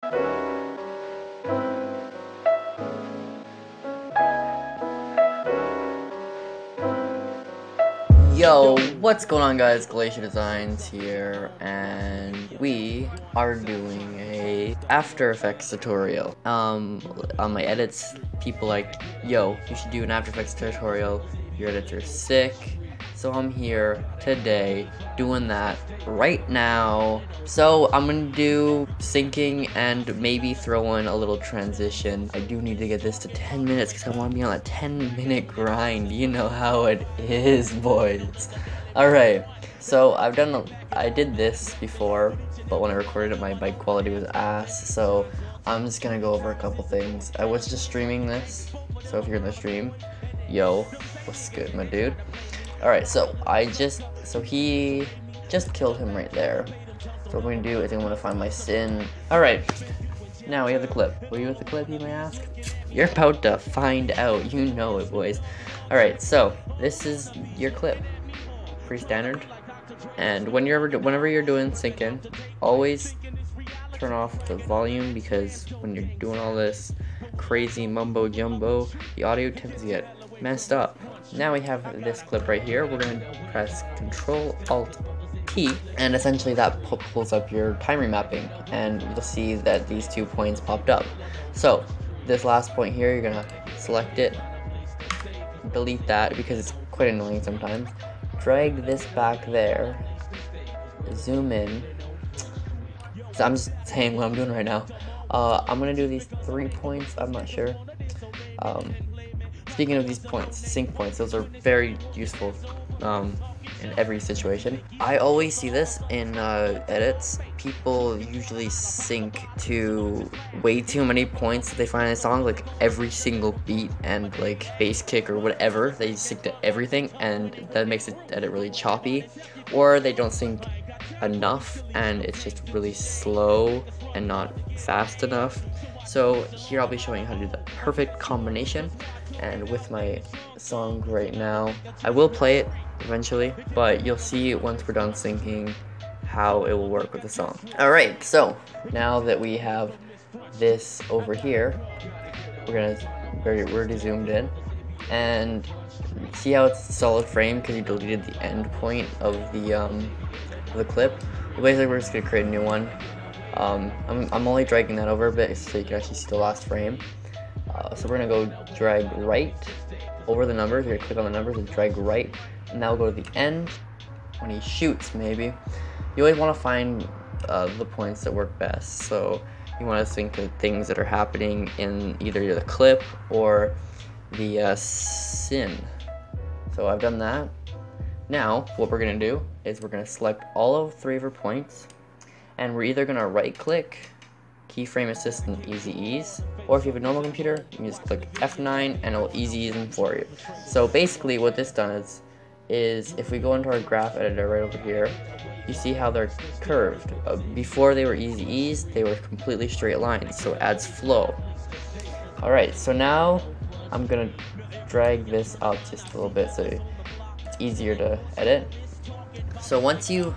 Yo, what's going on, guys? Gaussian Designs here, and we are doing a After Effects tutorial. On my edits, people like, yo, you should do an After Effects tutorial, your editor's sick. So I'm here today doing that right now. So I'm gonna do syncing and maybe throw in a little transition. I do need to get this to 10 minutes because I want to be on a 10-minute grind. You know how it is, boys. Alright, so I did this before, but when I recorded it, my mic quality was ass. So I'm just gonna go over a couple things. I was just streaming this, so if you're in the stream, yo, what's good, my dude? Alright, so he just killed him right there. So what I'm going to do is I'm going to find my sin. Alright, now we have the clip. Were you with the clip, you may ask? You're about to find out. You know it, boys. Alright, so this is your clip. Pretty standard. And whenever you're doing syncing, always turn off the volume, because when you're doing all this crazy mumbo jumbo, the audio tends to get messed up. Now we have this clip right here. We're going to press Control-Alt-P, and essentially that pulls up your time remapping, and you'll see that these 2 points popped up. So this last point here, you're going to select it, delete that because it's quite annoying sometimes, drag this back there, zoom in. So I'm just saying what I'm doing right now. I'm going to do these 3 points, I'm not sure. Speaking of these points, sync points, those are very useful in every situation. I always see this in edits. People usually sync to way too many points that they find in a song, like every single beat and like bass kick or whatever. They sync to everything, and that makes the edit really choppy. Or they don't sync enough, and it's just really slow and not fast enough. So here I'll be showing you how to do the perfect combination, and with my song right now, I will play it eventually, but you'll see once we're done syncing how it will work with the song. Alright, so now that we have this over here, we're already zoomed in, and see how it's a solid frame because you deleted the end point of the clip. Well, basically we're just going to create a new one. I'm only dragging that over a bit so you can actually see the last frame. So we're going to go drag right over the numbers. You're going to click on the numbers and drag right. And now we'll go to the end when he shoots, maybe. You always want to find the points that work best. So you want to sync to things that are happening in either the clip or the sin. So I've done that. Now what we're going to do is we're going to select all of 3 of our points, and we're either going to right click, keyframe assist and easy ease, or if you have a normal computer, you can just click F9 and it'll easy ease them for you. So basically what this does is if we go into our graph editor right over here, you see how they're curved. Before they were easy ease, they were completely straight lines, so it adds flow. Alright, so now I'm going to drag this up just a little bit so it's easier to edit. So once you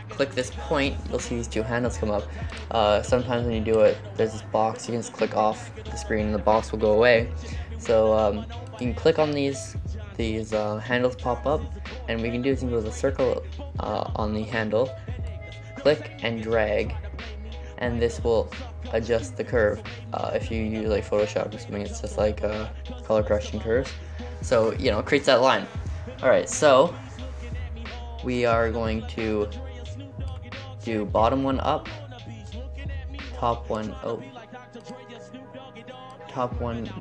click this point, you'll see these 2 handles come up. Sometimes when you do it, there's this box, you can just click off the screen and the box will go away. So you can click on these handles pop up, and we can do is you can go to the circle on the handle, click and drag, and this will adjust the curve. If you use like Photoshop or something, it's just like color correction curves. So, you know, it creates that line. Alright, so we are going to do bottom one up, top one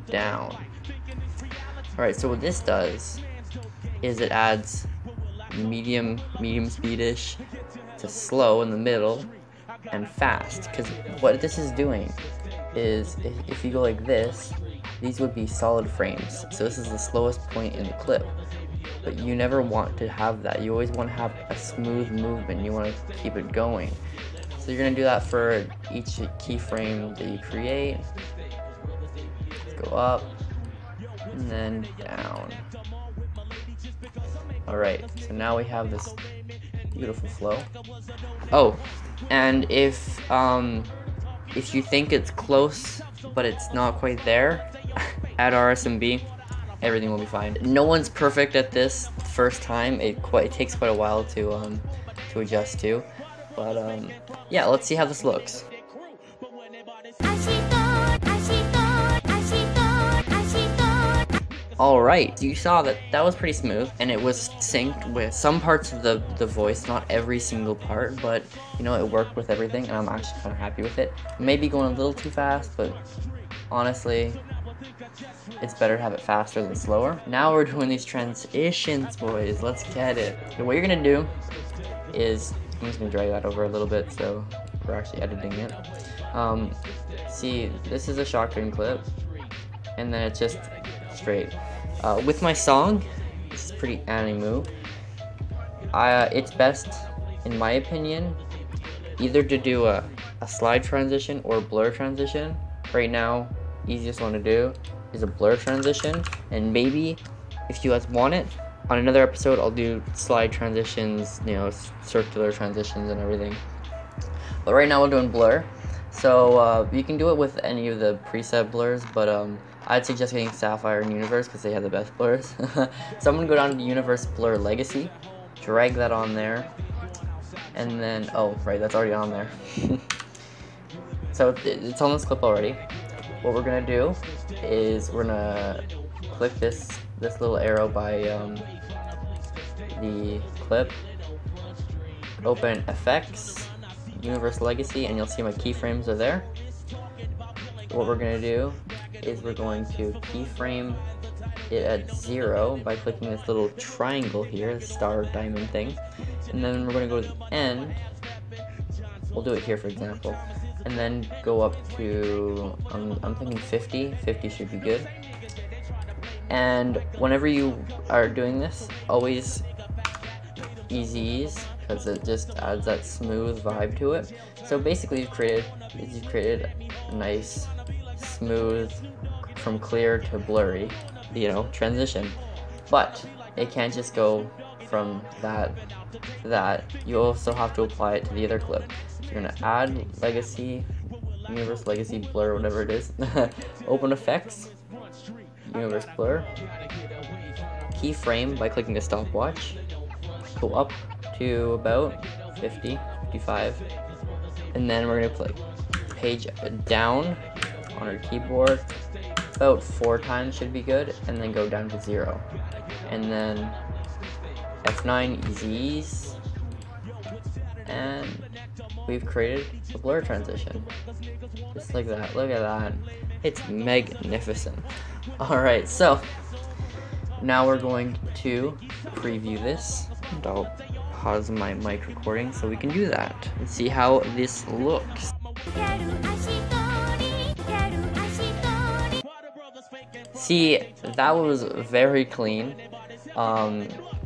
down. Alright, so what this does is it adds medium speedish to slow in the middle and fast, because what this is doing is if you go like this, these would be solid frames. So this is the slowest point in the clip. But you never want to have that. You always want to have a smooth movement. You want to keep it going. So you're going to do that for each keyframe that you create. Let's go up and then down. Alright, so now we have this beautiful flow. Oh, and if if you think it's close, but it's not quite there, add RSMB, everything will be fine. No one's perfect at this first time. It takes quite a while to adjust to, but yeah, let's see how this looks. Alright, you saw that was pretty smooth, and it was synced with some parts of the voice, not every single part, but you know, it worked with everything, and I'm actually kind of happy with it. Maybe going a little too fast, but honestly, it's better to have it faster than slower. Now we're doing these transitions, boys. Let's get it. So what you're gonna do is, I'm just gonna drag that over a little bit so we're actually editing it. See, this is a shotgun clip, and then it's just straight. With my song, this is pretty anime. It's best, in my opinion, either to do a slide transition or blur transition. Right now, easiest one to do is a blur transition, and maybe if you guys want it, on another episode I'll do slide transitions, you know, circular transitions and everything. But right now we're doing blur, so you can do it with any of the preset blurs, but I'd suggest getting Sapphire and Universe because they have the best blurs. So I'm gonna go down to Universe Blur Legacy, drag that on there, and then, oh right, that's already on there. So it's on this clip already. What we're gonna do is we're gonna click this little arrow by the clip, open Effects, Universe Legacy, and you'll see my keyframes are there. What we're gonna do is we're going to keyframe it at 0 by clicking this little triangle here, the star diamond thing, and then we're going to go to the end. We'll do it here, for example, and then go up to, I'm thinking 50 should be good. And whenever you are doing this, always easy ease, because it just adds that smooth vibe to it. So basically you've created a nice smooth from clear to blurry, you know, transition. But it can't just go from that to that. You also have to apply it to the other clip. So you're gonna add Legacy, Universe Legacy Blur, whatever it is. Open Effects, Universe Blur, keyframe by clicking the stopwatch, go up to about 50, 55, and then we're gonna play page down on our keyboard about 4 times should be good, and then go down to 0, and then F9 ease, and we've created a blur transition just like that. Look at that, it's magnificent. Alright, so now we're going to preview this, and I'll pause my mic recording so we can do that and see how this looks. See, that was very clean.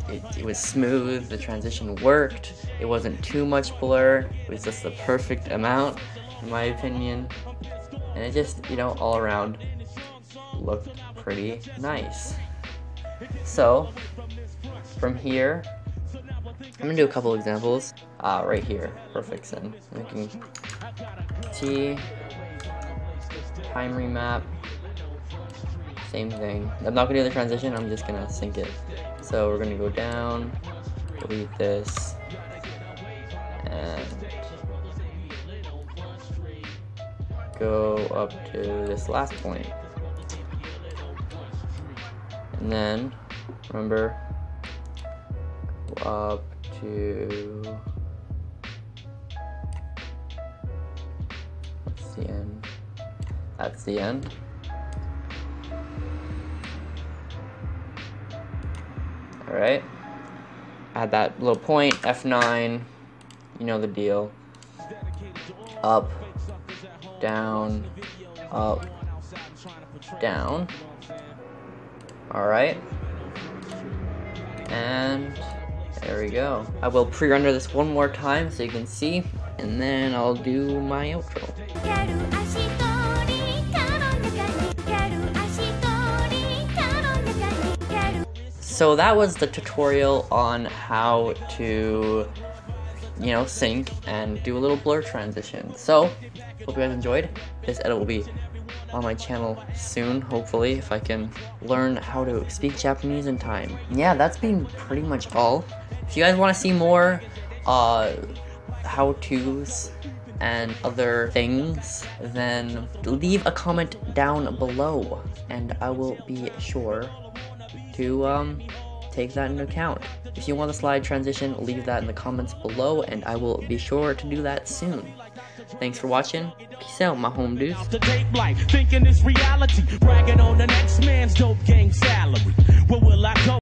It was smooth, the transition worked, it wasn't too much blur, it was just the perfect amount, in my opinion, and it just, you know, all around looked pretty nice. So, from here, I'm gonna do a couple examples. Right here, perfect sin. Making T, time remap, same thing. I'm not gonna do the transition, I'm just gonna sync it. So we're gonna go down, delete this, and go up to this last point. And then, remember, go up to, what's the end? That's the end. Alright, add that little point, F9, you know the deal. Up, down, up, down. Alright, and there we go. I will pre-render this one more time so you can see, and then I'll do my outro. So that was the tutorial on how to you know, sync and do a little blur transition. So, hope you guys enjoyed. This edit will be on my channel soon, hopefully, if I can learn how to speak Japanese in time. Yeah, that's been pretty much all. If you guys want to see more how-tos and other things, then leave a comment down below, and I will be sure to take that into account. If you want a slide transition, leave that in the comments below, and I will be sure to do that soon. Thanks for watching. Peace out, my home dudes. Thinking it's reality, bragging on the next man's dope gang salary. Where will I go?